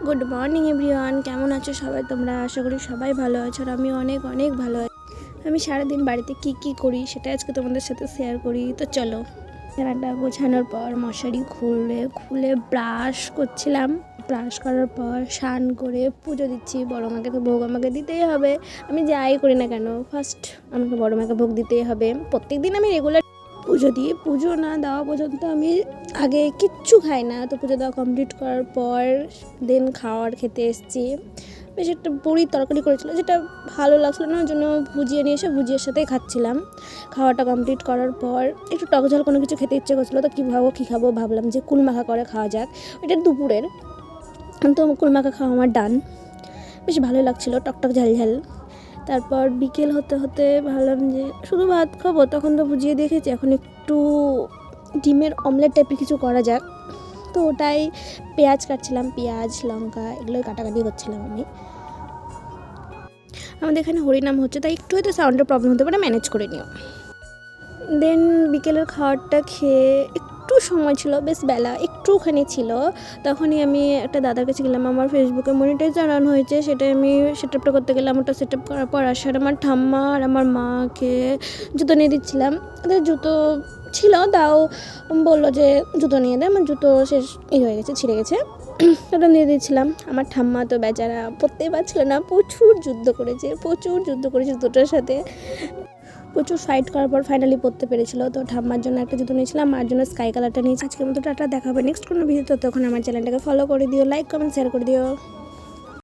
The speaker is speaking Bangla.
গুড মর্নিং এভরিওয়ান, কেমন আছো সবাই তোমরা? আশা করি সবাই ভালো আছো আর আমি অনেক অনেক ভালো আছি। আমি সারাদিন বাড়িতে কি করি সেটা আজকে তোমাদের সাথে শেয়ার করি। তো চলো, রান্নাটা গোছানোর পর মশারি খুলে ব্রাশ করছিলাম। ব্রাশ করার পর স্নান করে পুজো দিচ্ছি। বড় মাকে তো ভোগ আমাকে দিতেই হবে। আমি যাই করি না কেন, ফার্স্ট আমাকে বড় মাকে ভোগ দিতেই হবে। প্রত্যেকদিন আমি রেগুলার পুজো দিই। পুজো না দেওয়া পর্যন্ত আমি আগে কিচ্ছু খাই না। তো পুজো দেওয়া কমপ্লিট করার পর দেন খাওয়ার খেতে এসেছি। বেশ একটা বড়ির তরকারি করেছিল, যেটা ভালো লাগছিল না, ওই জন্য ভুজিয়ে নিয়ে এসে ভুজিয়ার সাথেই খাচ্ছিলাম। খাওয়াটা কমপ্লিট করার পর একটু টক ঝাল কোনো কিছু খেতে ইচ্ছে করছিলো। তো কী খাবো ভাবলাম যে কুল মাখা করে খাওয়া যাক। এটা দুপুরের, তো কুল মাখা খাওয়া আমার ডান। বেশ ভালোই লাগছিলো, টকটক ঝাল ঝাল। তারপর বিকেল হতে হতে ভাবলাম যে শুধু ভাত খাবো, তখন তো বুঝিয়ে দেখেছি, এখন একটু ডিমের অমলেট টাইপের কিছু করা যাক। তো ওটাই পেঁয়াজ কাটছিলাম, পেঁয়াজ লঙ্কা এগুলোই কাটাকাটি করছিলাম আমি। আমাদের এখানে হরিনাম হচ্ছে, তাই একটু হয়তো সাউন্ডের প্রবলেম হতে পারে, ম্যানেজ করে নিও। দেন বিকেলের খাবারটা খেয়ে একটু সময় ছিল, বেশ বেলা একটুখানি ছিল, তখনই আমি একটা দাদার কাছে গেলাম। আমার ফেসবুকে মনিটাইজেশন অন হয়েছে, সেটা আমি সেট আপটা করতে গেলাম। ওটা সেট আপ করার পর আসার আমার ঠাম্মা আর আমার মাকে জুতো নিয়ে দিচ্ছিলাম। ওদের জুতো ছিল, তাও বললো যে জুতো নিয়ে দেয়। আমার জুতো শেষ হয়ে গেছে, ছিঁড়ে গেছে, ওটা নিয়ে দিচ্ছিলাম। আমার ঠাম্মা তো বেচারা পরতেই পারছিল না, প্রচুর যুদ্ধ করেছে জুতোটার সাথে। প্রচুর ফাইট করার পর ফাইনালি পরতে পেরেছিল। তো ঠাম্মার জন্য একটা জুতো নিয়েছিলাম, মার জন্য স্কাই কালারটা নিয়েছি। আজকের মতো টাটা, দেখা হবে নেক্সট কোনো ভিডিওতে। তখন আমার চ্যানেলটাকে ফলো করে দিও, লাইক কমেন্ট শেয়ার করে দিও।